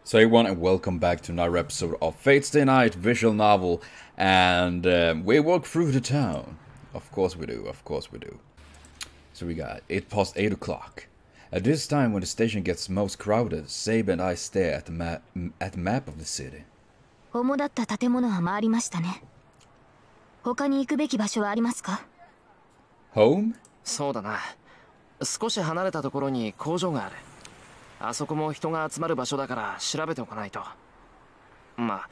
So everyone, and welcome back to another episode of Fate Stay Night visual novel, and we walk through the town. Of course we do, of course we do. So we got 8 o'clock. At this time, when the station gets most crowded, SABER and I stare at the map of the city. 主だった建物は回りましたね。他に行くべき場所はありますか? Home? そうだな。少し離れたところに工場がある。あそこも人が集まる場所だから調べておかないと。まあ、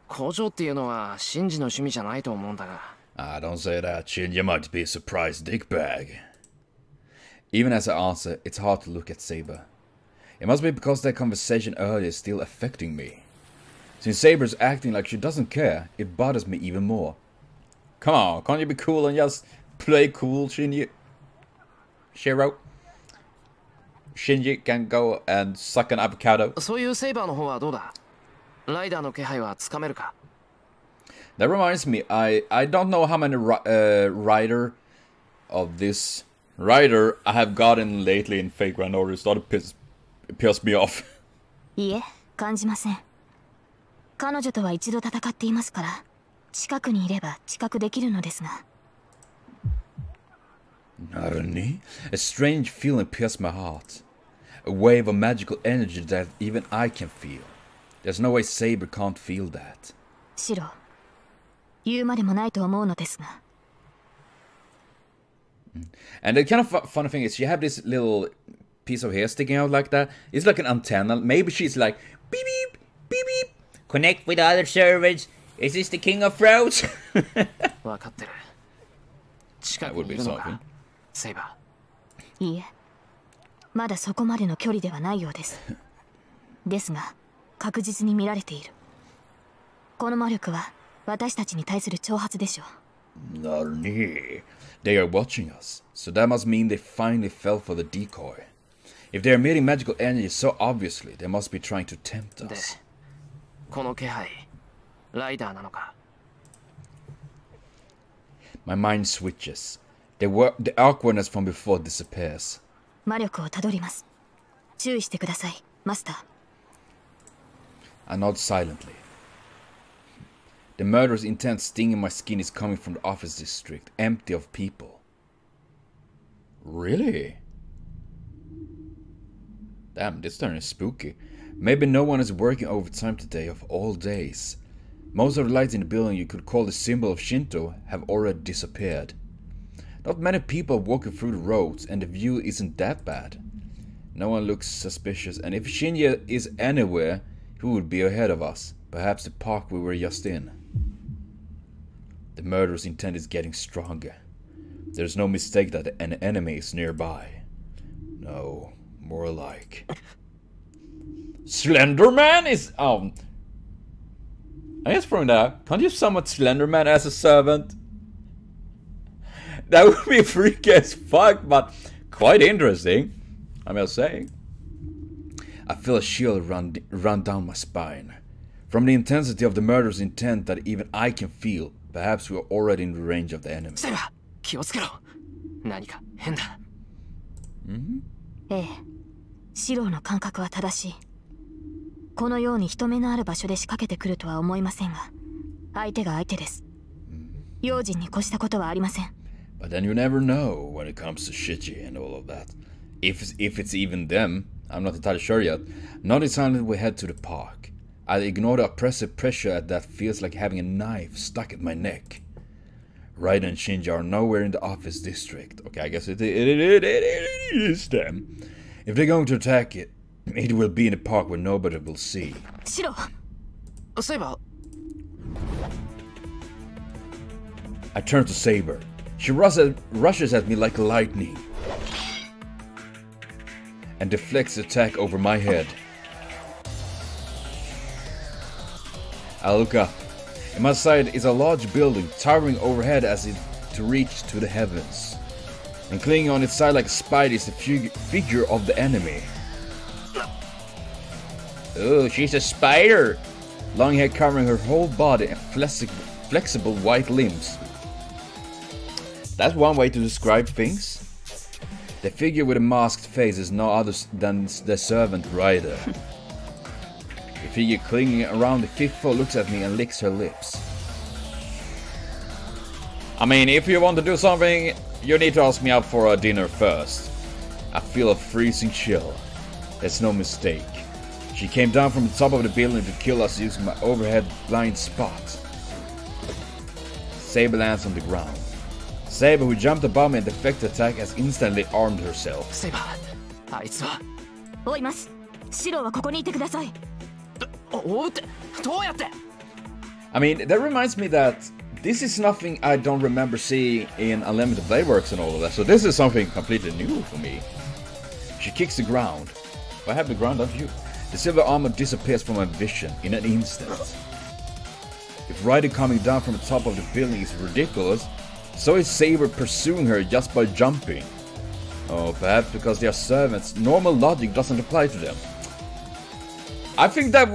工場っていうのはシンジの趣味じゃないと思うんだが。Don't say that, Shinji might be a surprise dickbag. Even as I answer, it's hard to look at SABER. It must be because that conversation earlier is still affecting me. Since SABER's acting like she doesn't care, it bothers me even more. Come on, can't you be cool and just play cool, Shinji? Shiro? Shinji can go and suck an avocado. そういうセイバーの方はどうだ? ライダーの気配はつかめるか? That reminds me, I don't know how many rider of this rider I have gotten lately in Fate Grand Order. It started piss me off. いえ、感じません。彼女とは一度戦っていますから、近くにいれば知覚できるのですが。Narani? A strange feeling pierced my heart. A wave of magical energy that even I can feel. There's no way SABER can't feel that. シロ、言うまでもないと思うのですが。And the kind of funny thing is, she have this little piece of hair sticking out like that. It's like an antenna. Maybe she's like, beep beep, beep beep. Connect with other servers. Is this the king of throats? わかってる。 近 That く would に be いるの something. か、セイバー。いいえ、まだそこまでの距離ではないようです。ですが、確実に見られている。この魔力は私たちに対する挑発でしょう。Narni. They are watching us, so that must mean they finally fell for the decoy. If they are emitting magical energy so obviously, they must be trying to tempt ー。で、 us. この気配、ライダーなのか? My mind switches. The awkwardness from before disappears. 魔力をたどります。注意してください、マスター。I nod silently. The murderous intense sting in my skin is coming from the office district, empty of people. Really? Damn, this turn is spooky. Maybe no one is working overtime today of all days. Most of the lights in the building you could call the symbol of Shinto have already disappeared. Not many people are walking through the roads, and the view isn't that bad. No one looks suspicious, and if Shinji is anywhere, he would be ahead of us. Perhaps the park we were just in. The murderous intent is getting stronger. There's no mistake that an enemy is nearby. No, more like... Slenderman is... I guess from that, can't you summon Slenderman as a servant? That would be freaky as fuck, but quite interesting, I must say. I feel a chill run down my spine. From the intensity of the murderous intent that even I can feel, perhaps we are already in the range of the enemy. セイバー、気をつけろ。何か変だ。ええ、シロの感覚は正しい。このように人目のある場所で仕掛けてくるとは思いませんが、相手が相手です。用心に越したことはありません。But then you never know when it comes to Shiji and all of that. If it's even them, I'm not entirely sure yet. Nodding silently, we head to the park. I ignore the oppressive pressure that feels like having a knife stuck at my neck. Raiden and Shinji are nowhere in the office district. Okay, I guess it is them. If they're going to attack it, it will be in a park where nobody will see. シロ、セイバー。 I turn to SABER. She rushes at me like lightning and deflects the attack over my head. I look up. In my sight is a large building towering overhead as if to reach to the heavens. And clinging on its side like a spider is the figure of the enemy. Oh, she's a spider! Long hair covering her whole body and flexible white limbs. That's one way to describe things. The figure with a masked face is no other than the servant Rider. The figure clinging around the fifth floor looks at me and licks her lips. I mean, if you want to do something, you need to ask me out for a dinner first. I feel a freezing chill. There's no mistake. She came down from the top of the building to kill us using my overhead blind spot. Saber lands on the ground. Saber, who jumped above me and deflected attack, has instantly armed herself. Saber, あいつは追います。シロはここにいてください。追うってどうやって I mean, that reminds me that this is nothing I don't remember seeing in Unlimited Blade Works and all of that, so this is something completely new for me. She kicks the ground. I have the ground, don't you? The silver armor disappears from my vision in an instant. If Ryder coming down from the top of the building is ridiculous, so is Saber pursuing her just by jumping. Oh, perhaps because they are servants, normal logic doesn't apply to them. I think that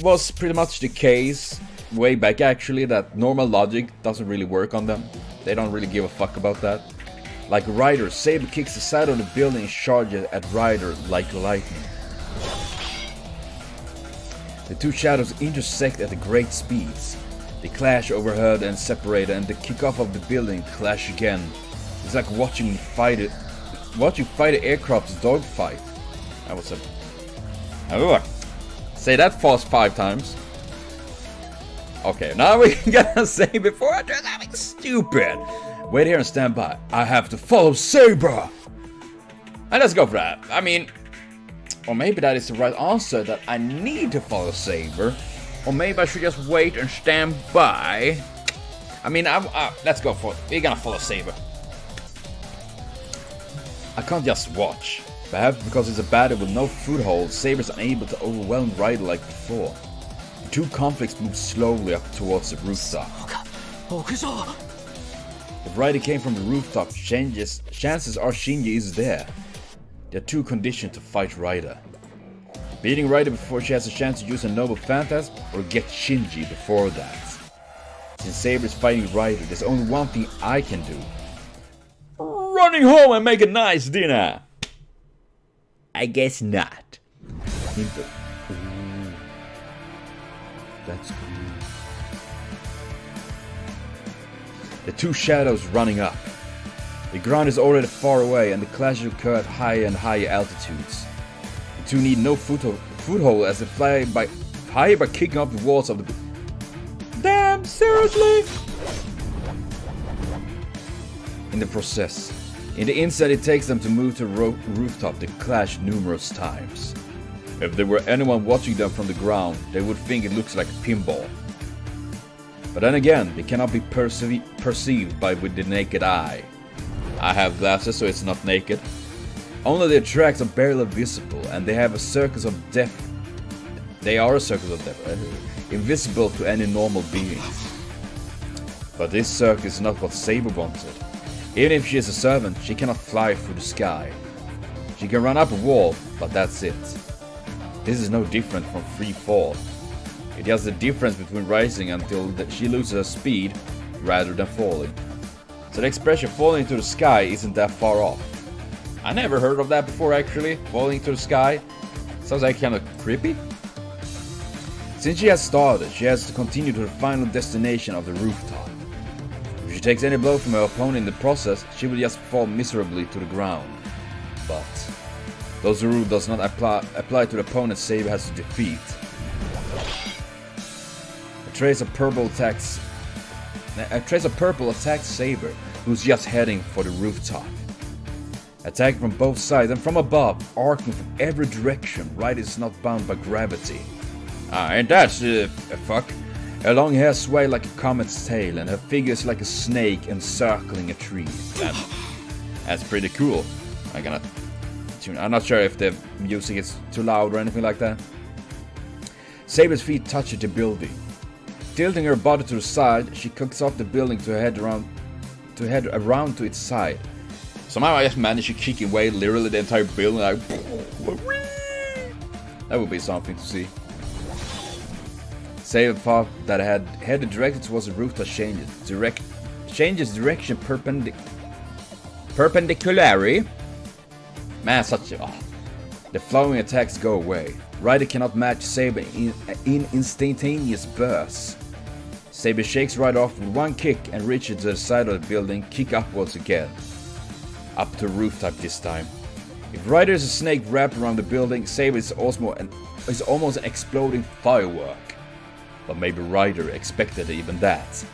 was pretty much the case way back actually, that normal logic doesn't really work on them. They don't really give a fuck about that. Like Ryder, Saber kicks the side of the building and charges at Ryder like lightning. The two shadows intersect at great speeds. They clash overhead and separate, and the kickoff of the building clash again. It's like watching fighter aircraft's dogfight. That was a... Say that fast 5 times. Okay, now we gotta say before I do something stupid. Wait here and stand by. I have to follow Saber. And let's go for that. I mean, or maybe that is the right answer, that I need to follow Saber. Or maybe I should just wait and stand by. I mean, let's go for it. We're gonna follow Saber. I can't just watch. Perhaps because it's a battle with no foothold, Saber's unable to overwhelm Ryder like before. The two conflicts move slowly up towards the rooftop. If Ryder came from the rooftop, chances are Shinji is there. They are too conditioned to fight Ryder. Beating Ryder before she has a chance to use a noble phantasm, or get Shinji before that. Since Saber is fighting Ryder, there's only one thing I can do. Running home and make a nice dinner! I guess not. Ooh, that's cool. The two shadows running up. The ground is already far away and the clashes occur at higher and higher altitudes. The two need no foothold as they fly higher by kicking up the walls of the... Damn, seriously? In the process, in the instant it takes them to move to the rooftop, they clash numerous times. If there were anyone watching them from the ground, they would think it looks like a pinball. But then again, they cannot be perceived with the naked eye. I have glasses, so it's not naked. Only their tracks are barely visible, and they have a circus of depth. They are a circus of depth, invisible to any normal beings. But this circus is not what Saber wanted. Even if she is a servant, she cannot fly through the sky. She can run up a wall, but that's it. This is no different from free fall. It has the difference between rising until she loses her speed, rather than falling. So the expression falling to the sky isn't that far off. I never heard of that before actually, falling to the sky. Sounds like kind of creepy. Since she has started, she has to continue to the final destination of the rooftop. If she takes any blow from her opponent in the process, she will just fall miserably to the ground. But those rules does not apply to the opponent Saber has to defeat. A trace of purple attacks Saber, who's just heading for the rooftop. Attacking from both sides and from above, arcing from every direction. Ryder is not bound by gravity. And that's a fuck. Her long hair sways like a comet's tail, and her figure is like a snake encircling a tree. That's pretty cool. I'm not sure if the music is too loud or anything like that. Saber's feet touch the building. Tilting her body to the side, she kicks off the building to head around to its side. Somehow I just managed to kick away literally the entire building. Like, that would be something to see. Saber thought that I had headed directly towards the rooftop changes direction perpendicularly. Man, such a... The flowing attacks go away. Ryder cannot match Saber in instantaneous bursts. Saber shakes Ryder off with one kick and reaches to the side of the building, kick upwards again. Up to rooftop this time. If Ryder is a snake wrapped around the building, Saber is almost an exploding firework. But maybe Ryder expected even that.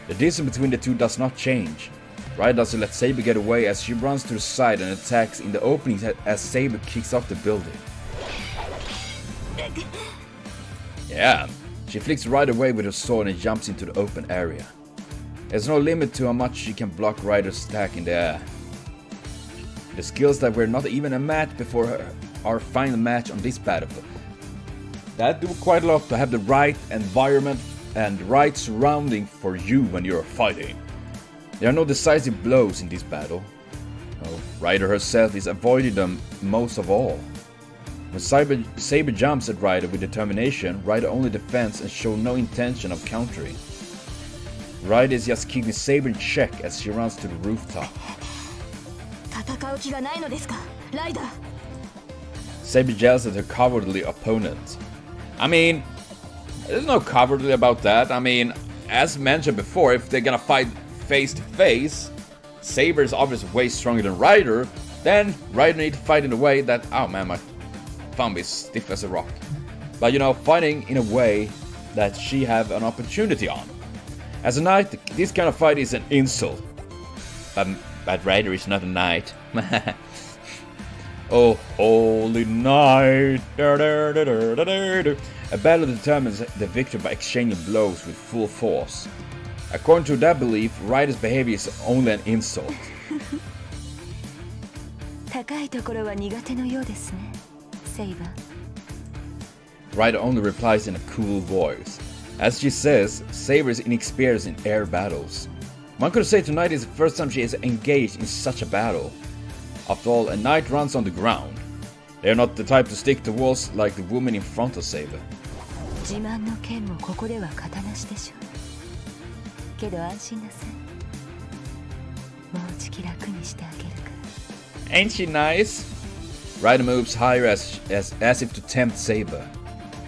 The distance between the two does not change. Ryder doesn't let Saber get away as she runs to the side and attacks in the opening as Saber kicks off the building. Yeah, she flicks Ryder away with her sword and jumps into the open area. There's no limit to how much she can block Ryder's attack in the air. The skills that were not even a match before our final match on this battlefield. That do quite a lot to have the right environment and right surrounding for you when you're fighting. There are no decisive blows in this battle. No, Ryder herself is avoiding them most of all. When Saber jumps at Ryder with determination, Ryder only defends and shows no intention of countering. Ryder is just keeping Saber in check as she runs to the rooftop. Saber yells at her cowardly opponent. I mean, there's no cowardly about that. I mean, as mentioned before, if they're gonna fight face to face, Saber is obviously way stronger than Ryder, then Ryder needs to fight in a way that, oh man, my thumb is stiff as a rock. But you know, fighting in a way that she have an opportunity on. As a knight, this kind of fight is an insult. But Ryder is not a knight. Oh, holy night. A battle determines the victor by exchanging blows with full force. According to that belief, Ryder's behavior is only an insult. Ryder only replies in a cool voice. As she says, Saber is inexperienced in air battles. One could say tonight is the first time she is engaged in such a battle. After all, a knight runs on the ground. They are not the type to stick to walls like the woman in front of Saber. Ain't she nice? Ryder moves higher as if to tempt Saber.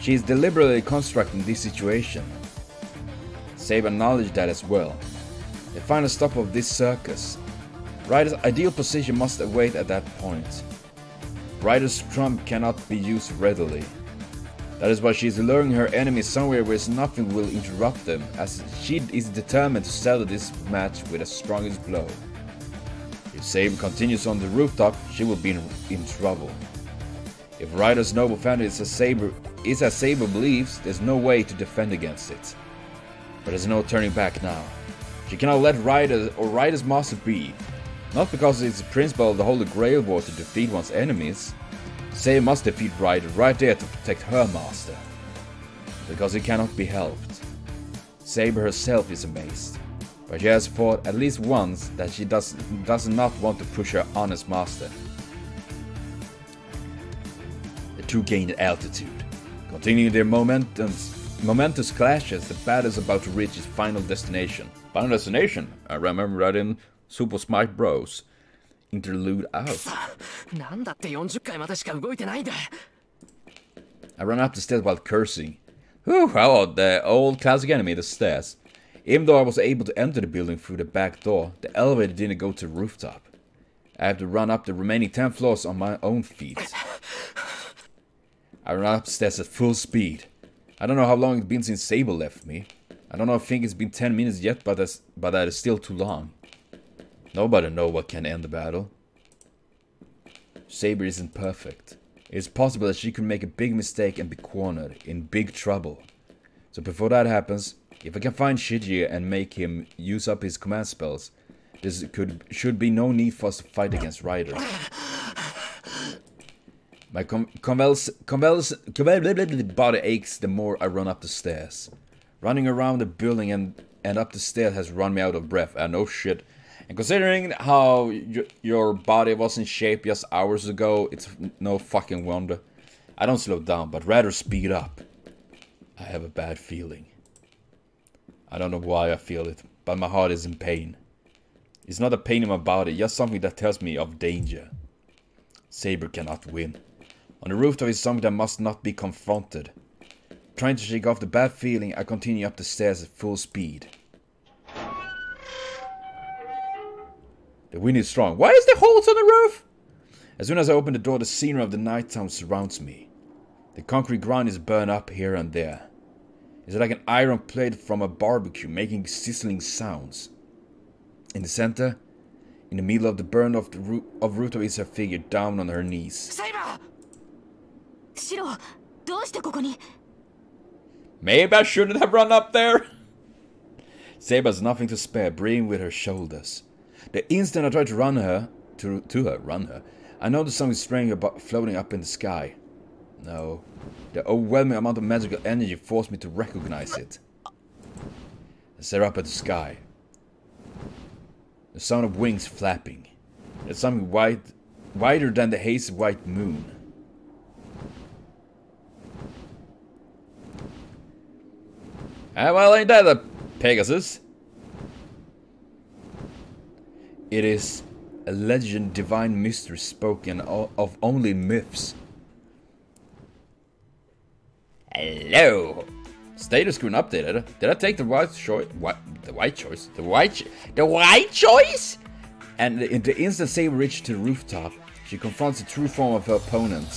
She is deliberately constructing this situation. Saber acknowledged that as well. The final stop of this circus. Ryder's ideal position must await at that point. Ryder's trump cannot be used readily. That is why she is luring her enemies somewhere where nothing will interrupt them, as she is determined to settle this match with the strongest blow. If Saber continues on the rooftop, she will be in trouble. If Ryder's noble family is as Saber believes, there's no way to defend against it. But there's no turning back now. She cannot let Ryder or Ryder's master be. Not because it's the principle of the Holy Grail War to defeat one's enemies. Saber must defeat Ryder right there to protect her master. Because it cannot be helped. Saber herself is amazed. But she has thought at least once that she does not want to push her honest master. The two gain altitude. Continuing their momentous clashes, the battle is about to reach its final destination. Final destination? I remember that in Super Smash Bros. Interlude out. I ran up the stairs while cursing. Whew, how the old classic enemy, the stairs. Even though I was able to enter the building through the back door, the elevator didn't go to the rooftop. I have to run up the remaining 10 floors on my own feet. I ran upstairs at full speed. I don't know how long it's been since Saber left me. I don't think it's been 10 minutes yet, but that is still too long. Nobody knows what can end the battle. Saber isn't perfect. It is possible that she could make a big mistake and be cornered, in big trouble. So before that happens, if I can find Shiji and make him use up his command spells, should be no need for us to fight against Ryder. My convulsive body aches the more I run up the stairs. Running around the building and up the stairs has run me out of breath. No shit. And considering how your body was in shape just hours ago, it's no fucking wonder. I don't slow down, but rather speed up. I have a bad feeling. I don't know why I feel it, but my heart is in pain. It's not a pain in my body, just something that tells me of danger. Saber cannot win. On the rooftop is something that must not be confronted. Trying to shake off the bad feeling, I continue up the stairs at full speed. The wind is strong. Why is there holes on the roof? As soon as I open the door, the scenery of the nighttime surrounds me. The concrete ground is burned up here and there. It's like an iron plate from a barbecue, making sizzling sounds. In the center, in the middle of the burn of the rooftop, is a figure down on her knees. SABER! Shiro, どうしてここに? Maybe I shouldn't have run up there. SABER has nothing to spare, breathing with her shoulders. The instant I try to run her, I notice something strange floating up in the sky. No, the overwhelming amount of magical energy forced me to recognize it. I stare up at the sky. The sound of wings flapping. There's something whiter than the hazy white moon. Well, ain't that a Pegasus? It is a legend, divine mystery spoken of only in myths. Hello. Status screen updated. Did I take the right choice? What? The white choice? The white choice? And in the instant SABER reaches to the rooftop, she confronts the true form of her opponent.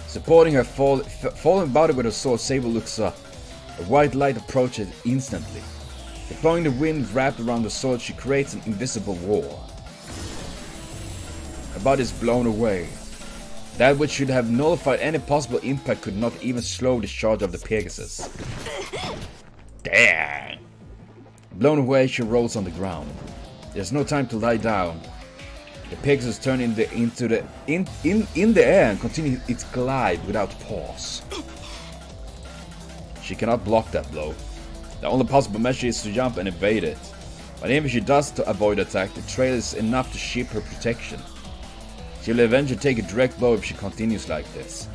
Supporting her falling body with her sword, SABER looks up. A white light approaches instantly. Deploying the wind wrapped around the sword, she creates an invisible wall. Her body is blown away. That which should have nullified any possible impact could not even slow the charge of the Pegasus. Dang! Blown away, she rolls on the ground. There's no time to lie down. The Pegasus turns in the air and continues its glide without pause. She cannot block that blow. The only possible measure is to jump and evade it. But even if she does to avoid attack, the trail is enough to ship her protection. She will eventually take a direct blow if she continues like this.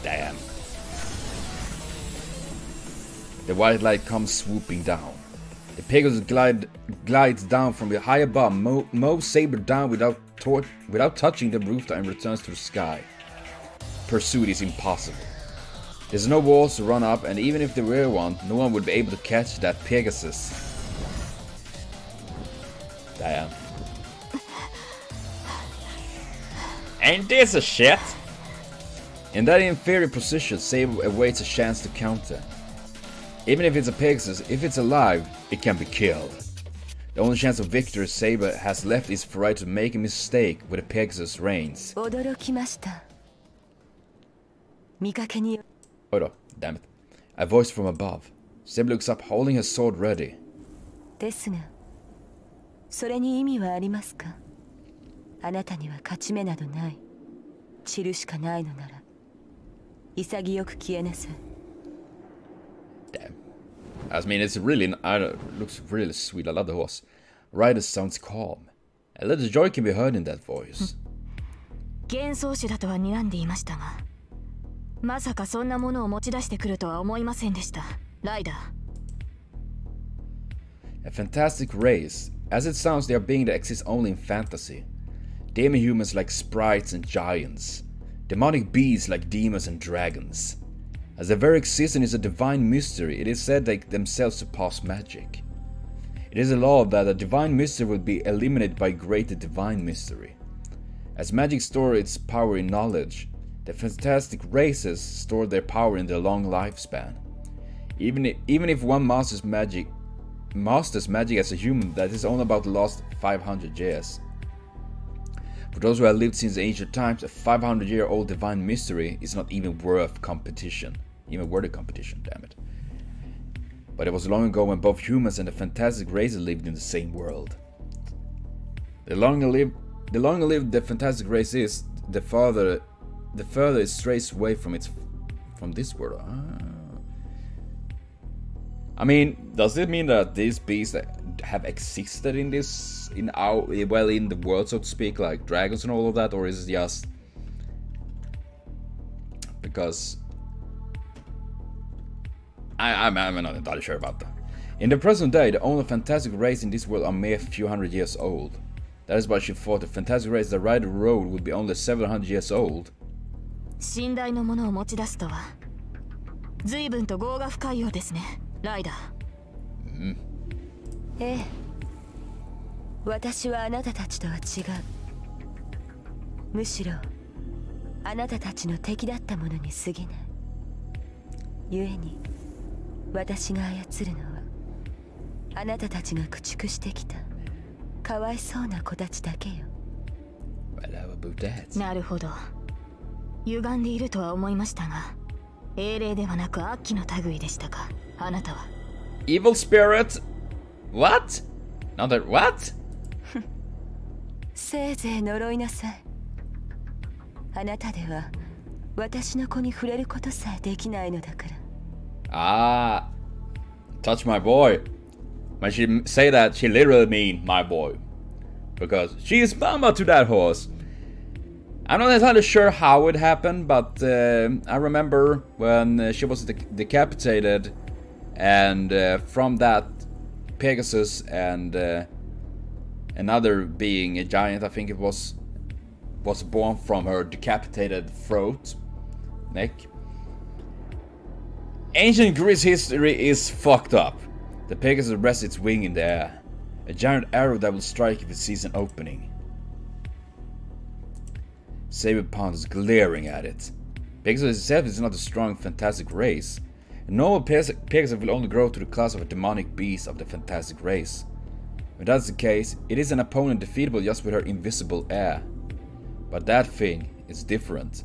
Damn. The white light comes swooping down. The Pegasus glides down from high above, mows SABER down without touching the rooftop and returns to the sky. Pursuit is impossible. There's no walls to run up, and even if there were one, no one would be able to catch that Pegasus. Damn. Ain't this a shit? In that inferior position, SABER awaits a chance to counter. Even if it's a Pegasus, if it's alive, it can be killed. The only chance of victory SABER has left is for her to make a mistake with the Pegasus reigns. Hold on, damn it. A voice from above. SABER looks up, holding her sword ready. Damn. I mean, it's really, looks really sweet. I love the horse. Rider sounds calm. A little joy can be heard in that voice. 幻想種だとは睨んでいましたが、まさかそんなものを持ち出してくるとは思いませんでした、ライダー。A fantastic race. As it sounds, they are beings that exist only in fantasy. Demi-humans like sprites and giants. Demonic beasts like demons and dragons. As their very existence is a divine mystery, it is said they themselves surpass magic. It is a law that a divine mystery will be eliminated by greater divine mystery. As magic stores its power in knowledge, the fantastic races store their power in their long lifespan. Even if one masters magic as a human, that is only about the last 500 years. For those who have lived since ancient times, a 500-year-old divine mystery is not even worth competition. Even worth a competition, damn it. But it was long ago when both humans and the fantastic races lived in the same world. The longer lived the fantastic race is, the further it strays away from this world. I mean, does it mean that these beasts have existed in in the world, so to speak, like dragons and all of that, or is it just because I'm not entirely sure about that. In the present day, the only fantastic race in this world are mere few hundred years old. That is why she thought the fantastic race that Ryder rode would be only 700 years old. 信頼のものを持ち出すとは随分と業が深いようですね、ライダー。ええ、私はあなたたちとは違う。むしろあなたたちの敵だったものに過ぎない。故に私が操るのはあなたたちが駆逐してきたかわいそうな子たちだけよ。なるほど。歪んでいるとは思いましたが、英霊ではなく悪鬼の類でしたか、あなたは。Evil spirit? What? Not that what? せいぜい呪いなさい。あなたでは私の子に触れることさえできないのだから。Ah, touch my boy. When she say that, she literally mean my boy. Because she is mama to that horse. I'm not entirely sure how it happened, but I remember when she was decapitated, and from that, Pegasus and another being, a giant, I think it was born from her decapitated throat, neck. Ancient Greece history is fucked up. The Pegasus rests its wing in the air, a giant arrow that will strike if it sees an opening. Saber ponders glaring at it. Pegasus itself is not a strong, fantastic race. A normal Pegasus will only grow to the class of a demonic beast of the fantastic race. When that's the case, it is an opponent defeatable just with her invisible air. But that thing is different.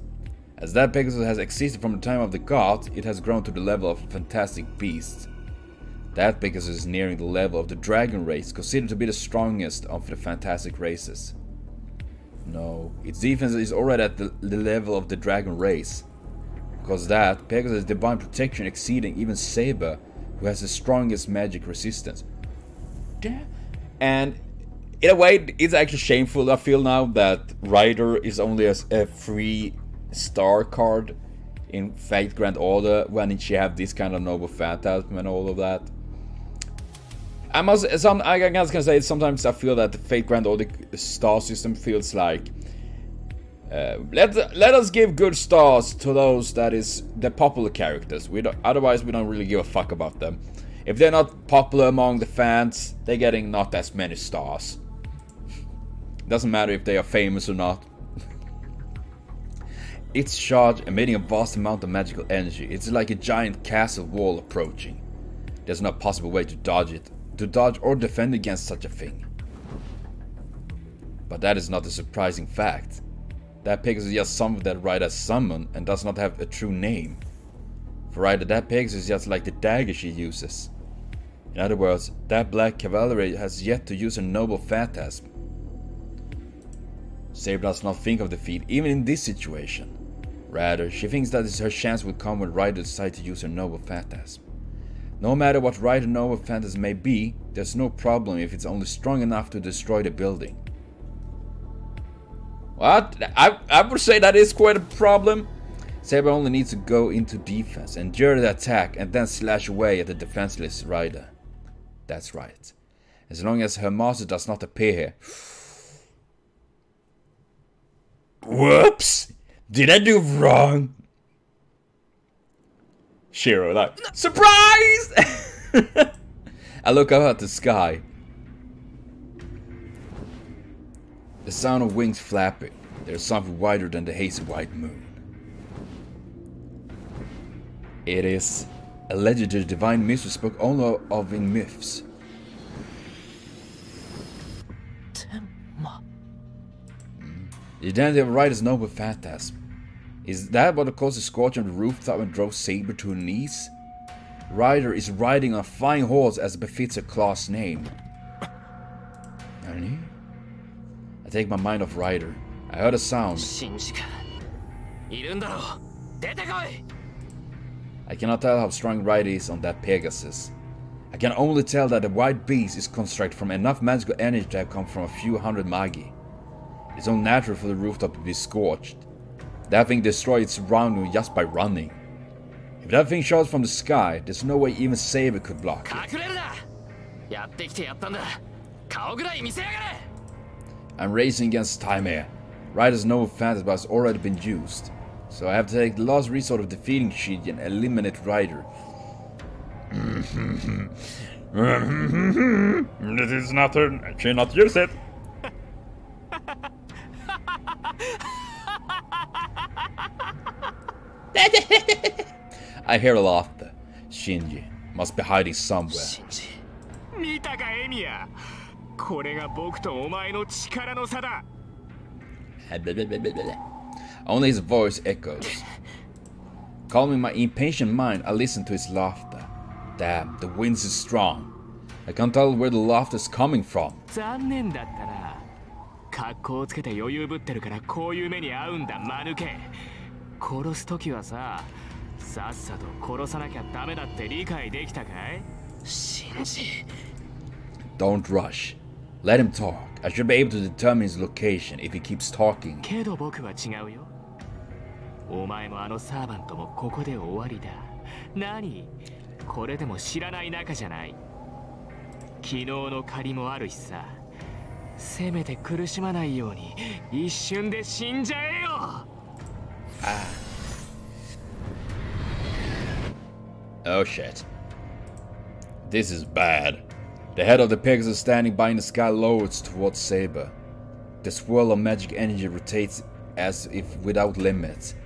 As that Pegasus has existed from the time of the gods, it has grown to the level of a fantastic beast. That Pegasus is nearing the level of the dragon race, considered to be the strongest of the fantastic races. No, its defense is already at the level of the dragon race. Because that, Pegasus has divine protection exceeding even Saber, who has the strongest magic resistance. And in a way, it's actually shameful, I feel now, that Ryder is only a 3-star card in Fate Grand Order when she have this kind of noble phantasm and all of that. I guess can say sometimes I feel that the Fate Grand Order star system feels like let us give good stars to those that is the popular characters. Otherwise we don't really give a fuck about them. If they're not popular among the fans, they're getting not as many stars. Doesn't matter if they are famous or not. Its charge emitting a vast amount of magical energy. It's like a giant castle wall approaching. There's no possible way to dodge it. To dodge or defend against such a thing. But that is not a surprising fact. That Pegasus is just something that Ryder summoned and does not have a true name. For Ryder, that Pegasus is just like the dagger she uses. In other words, that black cavalry has yet to use a noble phantasm. Saber does not think of defeat even in this situation. Rather, she thinks that her chance will come when Ryder decides to use her noble phantasm. No matter what Ryder noble phantasm may be, there's no problem if it's only strong enough to destroy the building. What? I would say that is quite a problem. Saber only needs to go into defense, endure the attack, and then slash away at the defenseless Ryder. That's right. As long as her master does not appear here. Whoops! Did I do wrong? Shiro, like, surprise! I look up at the sky. The sound of wings flapping. There's something wider than the hazy white moon. It is a legendary divine mystery spoken only of in myths. The identity of Ryder's noble phantasm. Is that what caused the scorch on the rooftop and drove Saber to her knees? Ryder is riding on a flying horse as befits a class name. Nani? I take my mind off Ryder. I heard a sound. I cannot tell how strong Ryder is on that Pegasus. I can only tell that the white beast is constructed from enough magical energy to have come from a few hundred magi. It's unnatural for the rooftop to be scorched. That thing destroyed its surrounding just by running. If that thing shot from the sky, there's no way even SABER could block it. I'm racing against time here. Rider's no advantage but has already been used. So I have to take the last resort of defeating Shinji and eliminate Rider. This is not her. I cannot use it. I hear laughter. Shinji must be hiding somewhere. Only his voice echoes. Calming my impatient mind, I listen to his laughter. Damn, the wind is strong. I can't tell where the laughter is coming from. Don't rush. Let him talk. I should be able to determine his location if he keeps talking. Oh shit. This is bad. The head of the Pegasus standing by in the sky lowers towards SABER. The swirl of magic energy rotates as if without limits.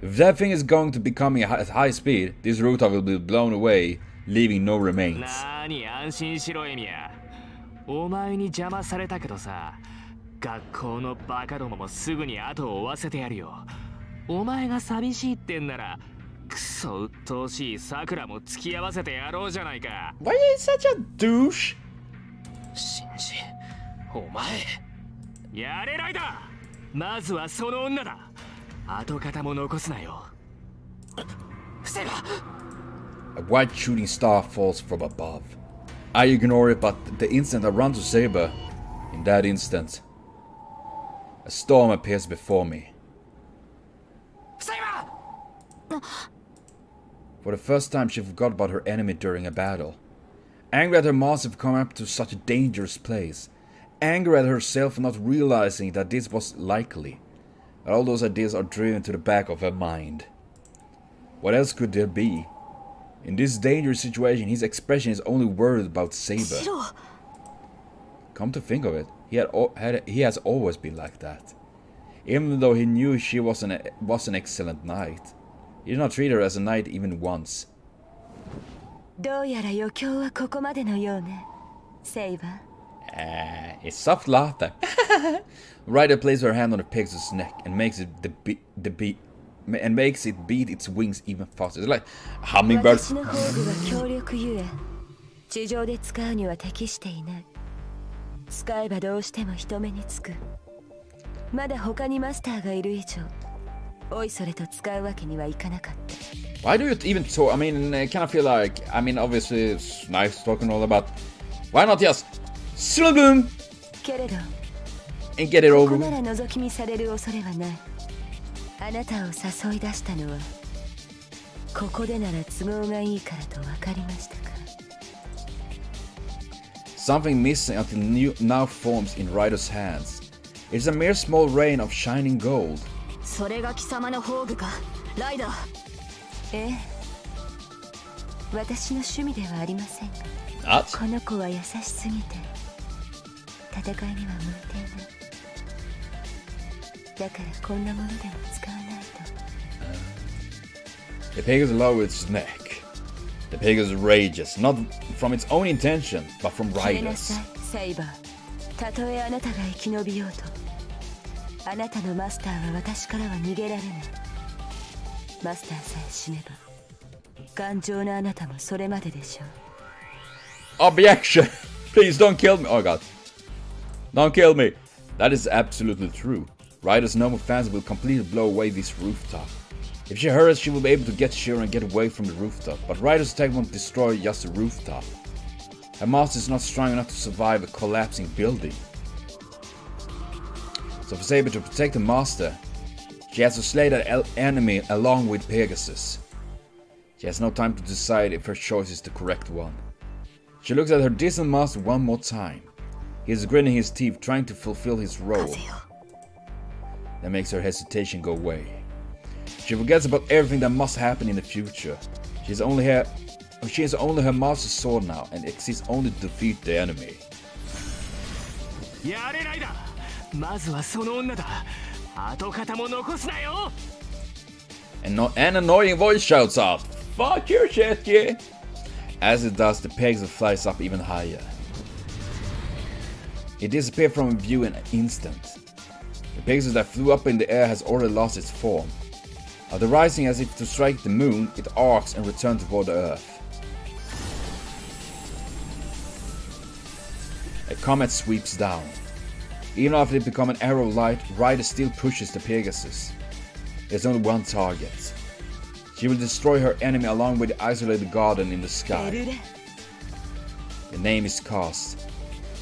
If that thing is going to be coming at high speed, this rooftop will be blown away, leaving no remains. Why are you such a douche? A white shooting star falls from above. I ignore it, but the instant I run to SABER, in that instant, a storm appears before me. For the first time, she forgot about her enemy during a battle. Angry at her master for coming up to such a dangerous place. Angry at herself for not realizing that this was likely. And all those ideas are driven to the back of her mind. What else could there be? In this dangerous situation, his expression is only worried about SABER. Come to think of it, he has always been like that. Even though he knew she was an excellent knight. He did not treat her as a knight even once. A soft laughter. Ryder places her hand on the Pegasus' neck and makes it beat its wings even faster. It's like a hummingbird. Why do you even talk? I mean, I kind of feel like, I mean, obviously it's nice talking all about. Why not just boom and get it over with? Something missing until now forms in Ryder's hands. It's a mere small rain of shining gold. What? The Pegasus lowers its neck. The Pegasus rages, not from its own intention, but from Ryder's. Objection! Please don't kill me. Oh god. Don't kill me. That is absolutely true. Ryder's normal fans will completely blow away this rooftop. If she hurries, she will be able to get Shiro and get away from the rooftop, but Ryder's attack won't destroy just the rooftop. Her master is not strong enough to survive a collapsing building. So for SABER to protect the master, she has to slay that enemy along with Pegasus. She has no time to decide if her choice is the correct one. She looks at her distant master one more time. He is gritting his teeth, trying to fulfill his role. That makes her hesitation go away. She forgets about everything that must happen in the future. She is only her master's sword now, and exists only to defeat the enemy. An annoying voice shouts out, "Fuck your shit, yeah!" As it does, the Pegasus flies up even higher. It disappeared from view in an instant. The Pegasus that flew up in the air has already lost its form. After rising as if to strike the moon, it arcs and returns toward the earth. A comet sweeps down. Even after it becomes an arrow of light, Ryder still pushes the Pegasus. There's only one target. She will destroy her enemy along with the isolated garden in the sky. The name is cast.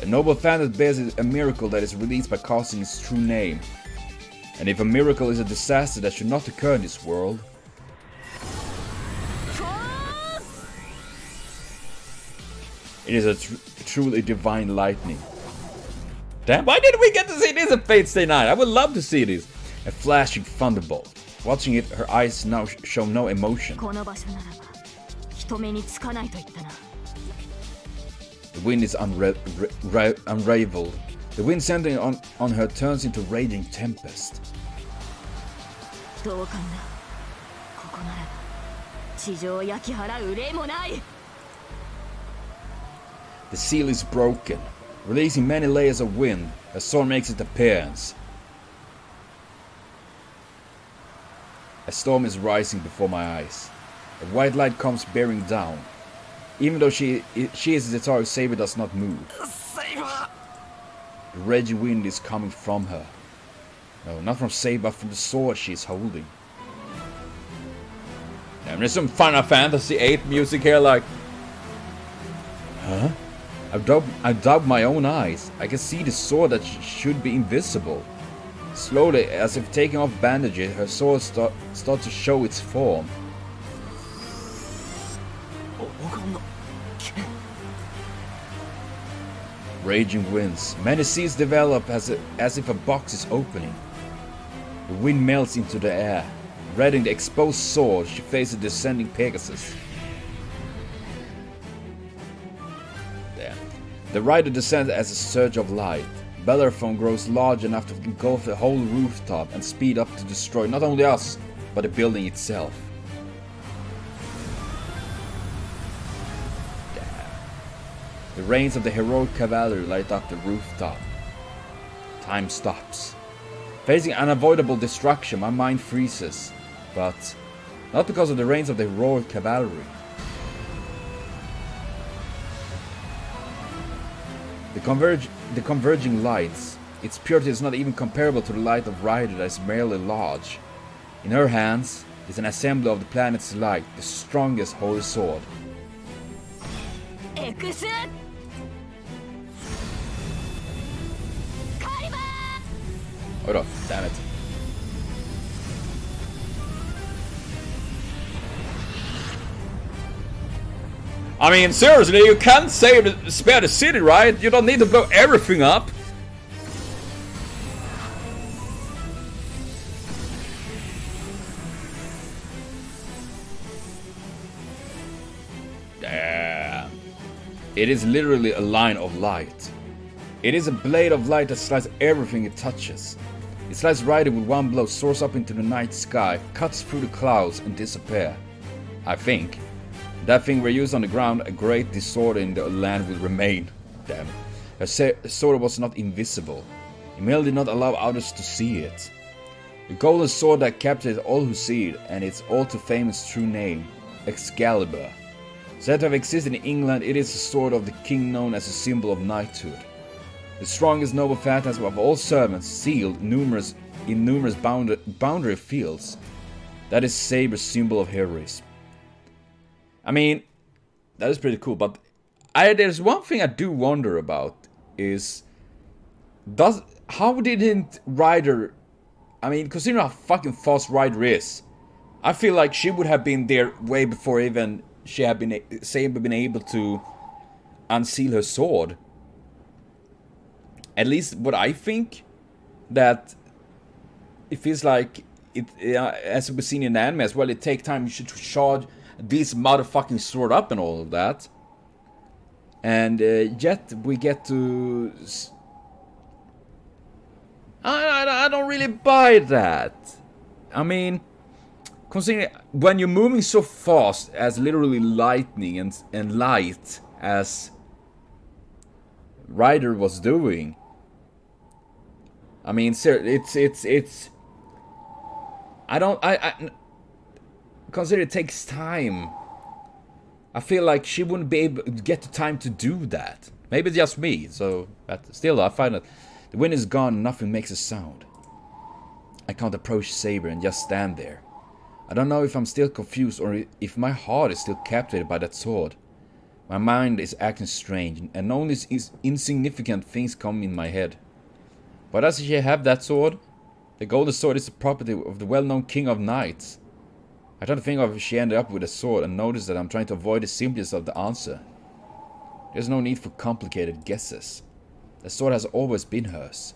A noble fan that bears a miracle that is released by casting its true name. And if a miracle is a disaster that should not occur in this world, it is a truly divine lightning. Damn, why didn't we get to see this at Fate Stay Night? I would love to see this. A flashing thunderbolt. Watching it, her eyes now show no emotion. The wind is unraveled. The wind centering on her turns into raging tempest. The seal is broken. Releasing many layers of wind, a storm makes its appearance. A storm is rising before my eyes. A white light comes bearing down. Even though she is the target, Saber does not move. Saber! The raging wind is coming from her. No, not from Saber, but from the sword she is holding. Damn, there's some Final Fantasy VIII music here, like... Huh? I doubt my own eyes. I can see the sword that should be invisible. Slowly, as if taking off bandages, her sword starts to show its form. Raging winds. Many seas develop as if a box is opening. The wind melts into the air. Readying the exposed sword, she faces the descending Pegasus. The rider descends as a surge of light. Bellerophon grows large enough to engulf the whole rooftop and speed up to destroy not only us, but the building itself. Damn. The rains of the heroic cavalry light up the rooftop. Time stops. Facing unavoidable destruction, my mind freezes. But not because of the rains of the heroic cavalry. The converging lights, its purity is not even comparable to the light of Ryder that is merely large. In her hands is an assembly of the planet's light, the strongest holy sword. Hold on, damn it. I mean, seriously, you can't spare the city, right? You don't need to blow everything up. Damn. It is literally a line of light. It is a blade of light that slices everything it touches. It slices Ryder with one blow, soars up into the night sky, cuts through the clouds and disappears. I think. That thing were used on the ground, a great disorder in the land will remain. Damn. Her sword was not invisible. It merely did not allow others to see it. The golden sword that captured all who see it, and its all too famous true name, Excalibur. Said to have existed in England, it is the sword of the king known as a symbol of knighthood. The strongest noble phantasm of all servants, sealed in numerous boundary fields. That is Saber's symbol of heroism. I mean, that is pretty cool, but there's one thing I do wonder about is how didn't Ryder, I mean, considering how fucking fast Ryder is, I feel like she would have been there way before even she had been able to unseal her sword. At least what I think, that it feels like it, as we've seen in the anime as well, it takes time to charge this motherfucking sword up and all of that. And yet we get to... I don't really buy that. I mean, considering when you're moving so fast as literally lightning and light as Ryder was doing, I mean, it's I consider it takes time. I feel like she wouldn't be able to get the time to do that. Maybe it's just me, so... But still, I find that the wind is gone and nothing makes a sound. I can't approach Saber and just stand there. I don't know if I'm still confused or if my heart is still captivated by that sword. My mind is acting strange, and only insignificant things come in my head. Why does she have that sword? The golden sword is the property of the well-known king of knights. I try to think of if she ended up with a sword and notice that I'm trying to avoid the simplest of the answer. There's no need for complicated guesses. The sword has always been hers.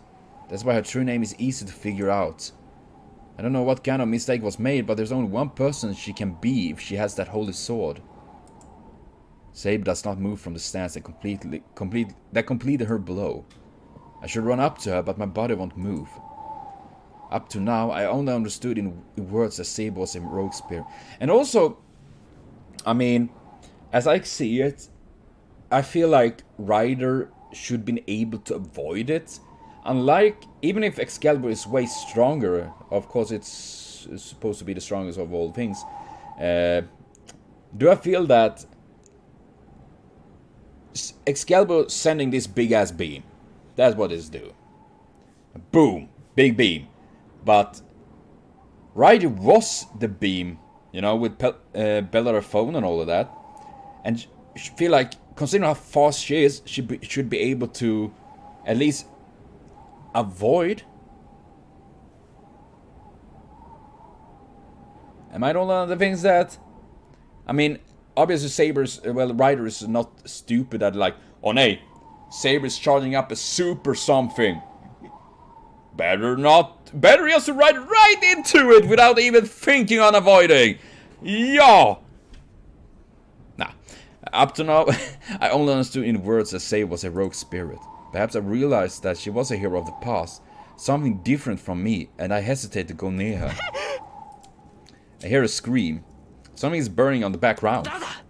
That's why her true name is easy to figure out. I don't know what kind of mistake was made, but there's only one person she can be if she has that holy sword. Saber does not move from the stance that completed her blow. I should run up to her, but my body won't move. Up to now, I only understood in words that Saber was a rogue spirit. And also, I mean, as I see it, I feel like Ryder should been able to avoid it. Unlike, even if Excalibur is way stronger, of course it's supposed to be the strongest of all things, do I feel that Excalibur sending this big ass beam, that's what it's do. Boom, big beam. But Ryder was the beam, you know, with Bellerophon and all of that. And I feel like, considering how fast she is, she should be able to at least avoid. Am I the only one that thinks that? I mean, obviously Saber's, well, Ryder is not stupid at like, oh nay, Saber's charging up a super something. Better just to ride right into it without even thinking on avoiding. Yeah. Nah. Up to now, I only understood in words that Saber was a rogue spirit. Perhaps I realized that she was a hero of the past, something different from me, and I hesitate to go near her. I hear a scream. Something is burning on the background. I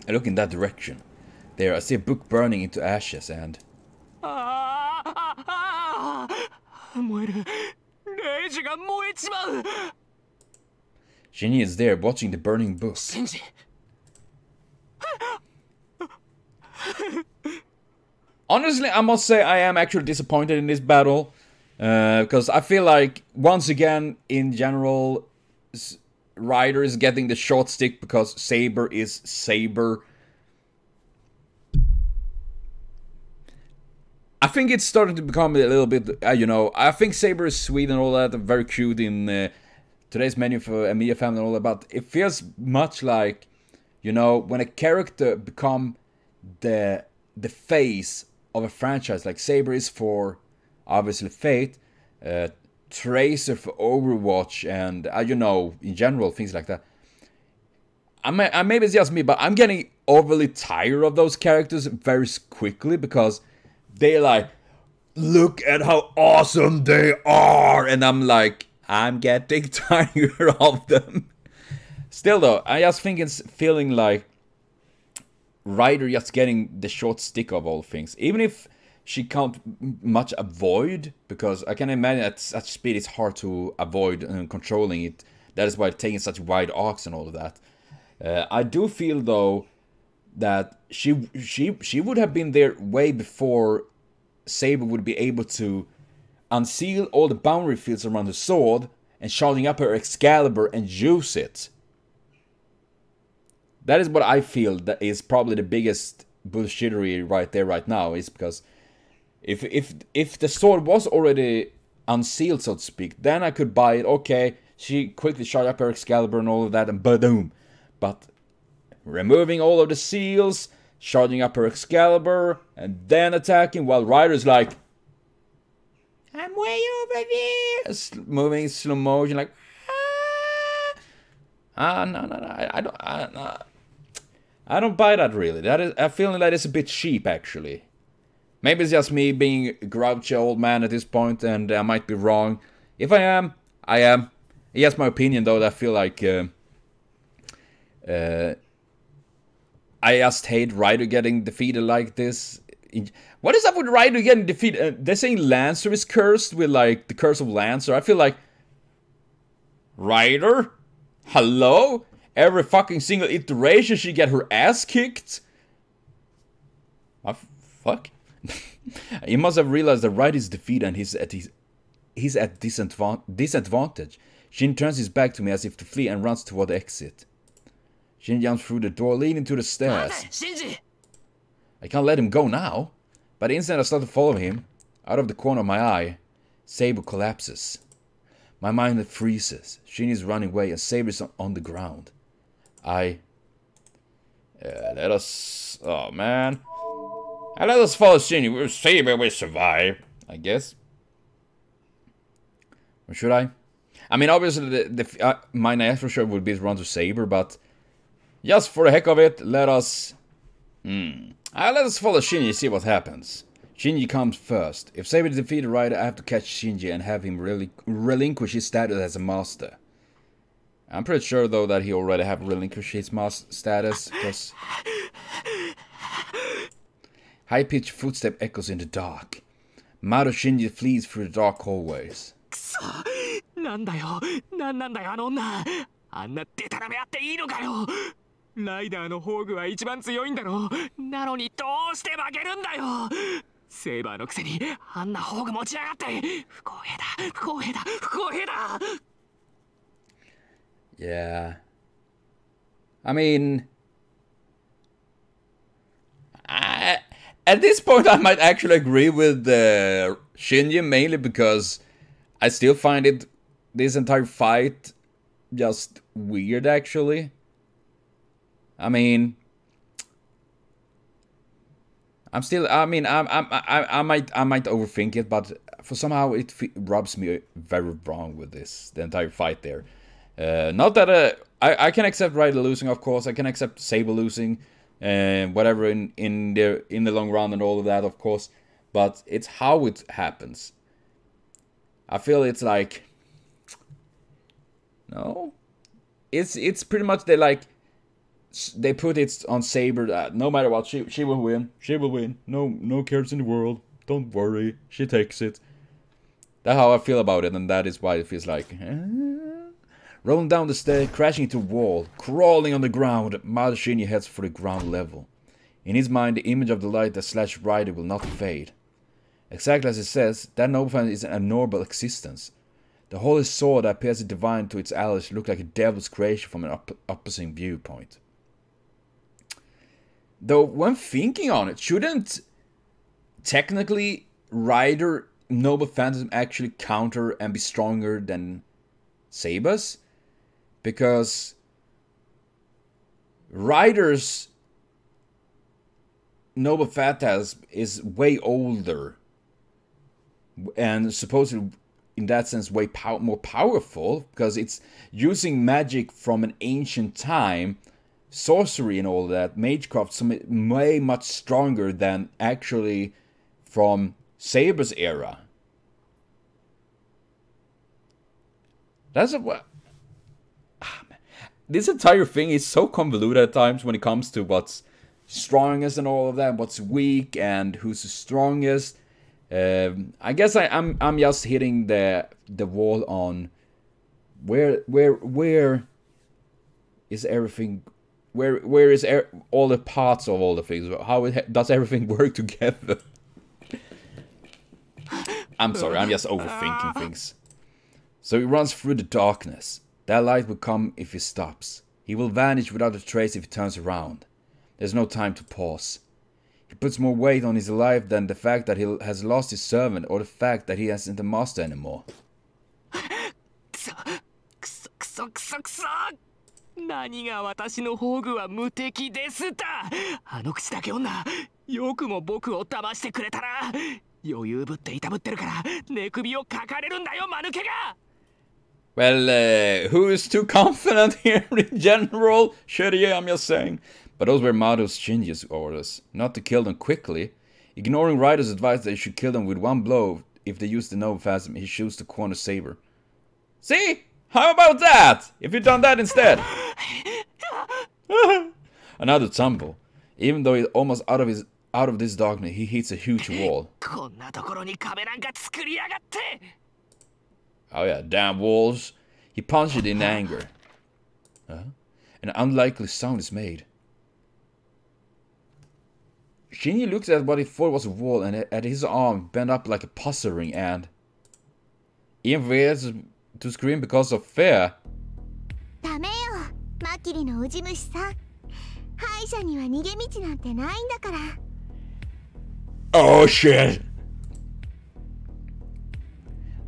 look in that direction. There, I see a book burning into ashes and... Shinji is there, watching the burning book. Honestly, I must say I am actually disappointed in this battle. Because I feel like, once again, in general, Ryder is getting the short stick because Saber is Saber. I think it's starting to become a little bit, you know, I think Saber is sweet and all that, very cute in today's menu for Amiya family and all that, but it feels much like, you know, when a character become the face of a franchise, like Saber is for, obviously, Fate, Tracer for Overwatch, and, you know, in general, things like that. Maybe it's just me, but I'm getting overly tired of those characters very quickly, because they're like, look at how awesome they are, and I'm like, I'm getting tired of them. Still though, I just think it's feeling like Ryder just getting the short stick of all things. Even if she can't much avoid, because I can imagine at such speed it's hard to avoid controlling it. That is why it's taking such wide arcs and all of that. I do feel though that she would have been there way before Saber would be able to unseal all the boundary fields around the sword and charging up her Excalibur and use it. That is what I feel that is probably the biggest bullshittery right there right now, is because if the sword was already unsealed, so to speak, then I could buy it. Okay, She quickly shot up her Excalibur and all of that, and boom. But removing all of the seals, charging up her Excalibur, and then attacking, while Ryder's like, I'm way over there, moving in slow motion, like, no, I don't buy that really. That is, I feel that is a bit cheap actually. Maybe it's just me being a grouchy old man at this point, and I might be wrong. If I am, I am. Yes, my opinion though, that I feel like I just hate Ryder getting defeated like this. What is up with Ryder getting defeated? They're saying Lancer is cursed with like the curse of Lancer. I feel like Ryder? Hello? Every fucking single iteration she get her ass kicked? Fuck? He must have realized that Ryder is defeated and he's at disadvantage. Shin turns his back to me as if to flee and runs toward the exit. Shin jumps through the door leading to the stairs. I can't let him go now. But the instant I start to follow him, out of the corner of my eye, Saber collapses. My mind freezes. Shin is running away and Saber is on the ground. Let us... Oh, man. Let us follow Shin. Saber will survive, I guess. Or should I? I mean, obviously, my natural choice would be to run to Saber, but just for the heck of it, let us... let us follow Shinji and see what happens. Shinji comes first. If Saber defeated Ryder, I have to catch Shinji and have him relinquish his status as a master. I'm pretty sure though that he already have relinquished his master status, because high-pitched footstep echoes in the dark. Maru Shinji flees through the dark hallways. なんだよ、なんなんだよあの女。あんなデタラメあっていいのかよ。ライダーのホーグは一番強いんだろう。なのにどうして負けるんだよ。セーバーのくせにあんなホーグ持ちやがって。不公平だ、不公平だ、不公平だ。Yeah. I mean... at this point I might actually agree with Shinji, mainly because I still find this entire fight just weird actually. I mean, I might overthink it, but for somehow it rubs me very wrong with the entire fight there. Not that I can accept Ryder losing, of course. I can accept Saber losing, whatever in the long run and all of that, of course. But it's how it happens. I feel it's like, no, it's pretty much they put it on Saber that no matter what, she will win. She will win. No cares in the world. Don't worry. She takes it. That's how I feel about it, and that is why it feels like... Rolling down the stairs, crashing into a wall, crawling on the ground, Maru Shinji heads for the ground level. In his mind, the image of the light that slashed Ryder will not fade. Exactly as it says, that noble family is an abnormal existence. The holy sword that appears divine to its allies look like a devil's creation from an opposing viewpoint. Though, when thinking on it, shouldn't technically Ryder Noble Phantasm actually counter and be stronger than Saber's? Because Ryder's Noble Phantasm is way older and supposedly in that sense way more powerful, because it's using magic from an ancient time, sorcery and all that, magecraft, way much stronger than actually from Saber's era. That's this entire thing is so convoluted at times when it comes to what's strongest and all of that, what's weak and who's the strongest. I guess I'm just hitting the wall on where is everything, where is all the parts of all the things, how does everything work together? I'm sorry, I'm just overthinking things. So he runs through the darkness. That light will come if he stops. He will vanish without a trace if he turns around. There's no time to pause. He puts more weight on his life than the fact that he has lost his servant or the fact that he isn't a master anymore. そくそくそ。何が私の宝具は無敵ですだ。あの口だけ女、よくも僕を騙してくれたな。余裕ぶっていたぶってるから寝首をかかれるんだよ、間抜けが。Well, who is too confident here in general? Shitty, I'm just saying. But those were Mado's Shinji's orders, not to kill them quickly. Ignoring Raido's advice that he should kill them with one blow if they use the Nova Phasm, he shoots the corner Saber. See? How about that? If you'd done that instead. Another tumble. Even though he's almost out of this darkness, he hits a huge wall. Oh yeah, damn walls. He punched it in anger. An unlikely sound is made. Shinji looks at what he thought was a wall and at his arm bent up like a puzzle ring and... even fears to scream because of fear. Oh shit!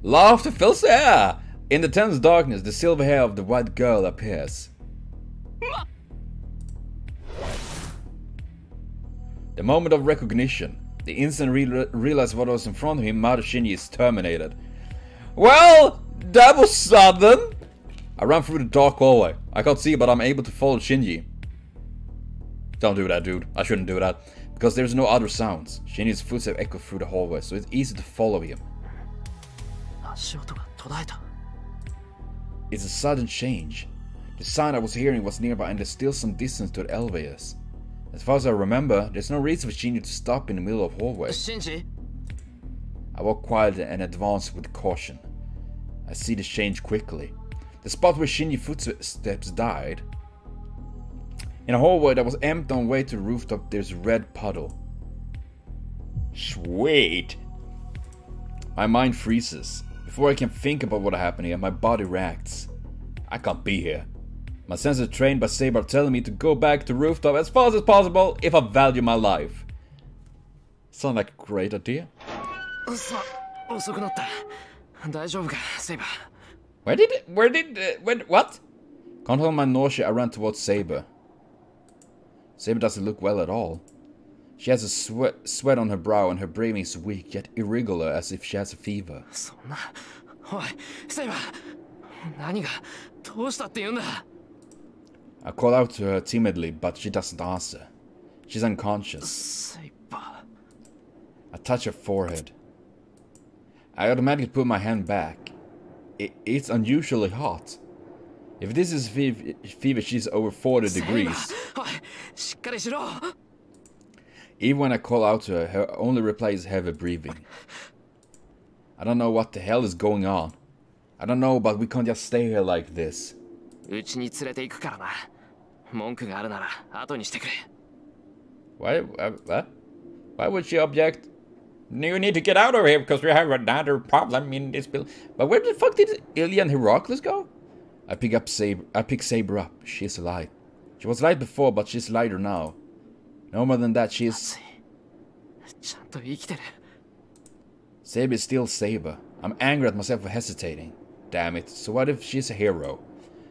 Laughter fills the air! In the tense darkness, the silver hair of the white girl appears. The moment of recognition. The instant realized what was in front of him, Maru Shinji is terminated. Well, that was sudden! I ran through the dark hallway. I can't see, but I'm able to follow Shinji. Don't do that, dude. I shouldn't do that. Because there's no other sounds. Shinji's footsteps echo through the hallway, so it's easy to follow him. It's a sudden change. The sound I was hearing was nearby and there's still some distance to the elevators. As far as I remember, there's no reason for Shinji to stop in the middle of the hallway. Shinji? I walk quietly and advance with caution. I see the change quickly. The spot where Shinji's footsteps died. In a hallway that was empty on the way to the rooftop, there's a red puddle. Sweet! My mind freezes. Before I can think about what happened here, my body reacts. I can't be here. My senses trained by SABER are telling me to go back to the rooftop as fast as possible if I value my life. Sound like a great idea. What? Controlling my nausea, I ran towards SABER. SABER doesn't look well at all. She has a sweat on her brow and her breathing is weak yet irregular as if she has a fever. I call out to her timidly, but she doesn't answer. She's unconscious. I touch her forehead. I automatically put my hand back. It's unusually hot. If this is fever, she's over 40 degrees. Even when I call out to her, her only reply is heavy breathing. I don't know what the hell is going on. I don't know, but we can't just stay here like this. Why would she object? You need to get out of here because we have another problem in this building. But where the fuck did Ilya and Heracles go? I pick SABER up. She's alive. She was light before, but she's lighter now. No more than that, she's... SABER is still SABER. I'm angry at myself for hesitating. Damn it. So what if she's a hero?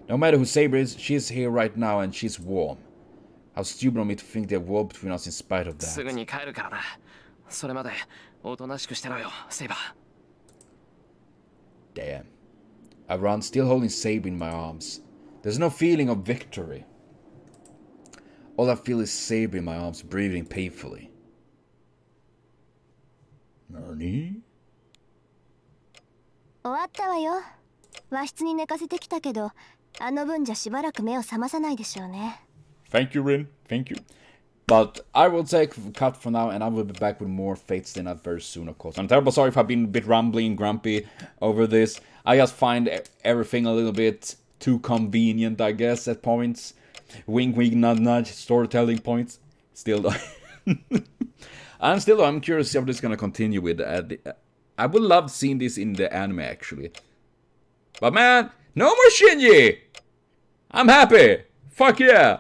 No matter who SABER is, she's here right now and she's warm. How stupid of me to think there's a war between us in spite of that. Damn. I run, still holding SABER in my arms. There's no feeling of victory. All I feel is SABER in my arms, breathing painfully. Nani? 終わったわよ。和室に寝かせてきたけど、あの分じゃしばらく目を覚まさないでしょうね。Thank you, Rin. Thank you. But I will take a cut for now, and I will be back with more Fates Stay Night very soon, of course. I'm terribly sorry if I've been a bit rambling and grumpy over this. I just find everything a little bit too convenient, I guess, at points. Wink, wink, nudge, nudge, storytelling points. Still, though. I'm curious how this is gonna continue with. I would love seeing this in the anime, actually. But man, no more Shinji! I'm happy! Fuck yeah!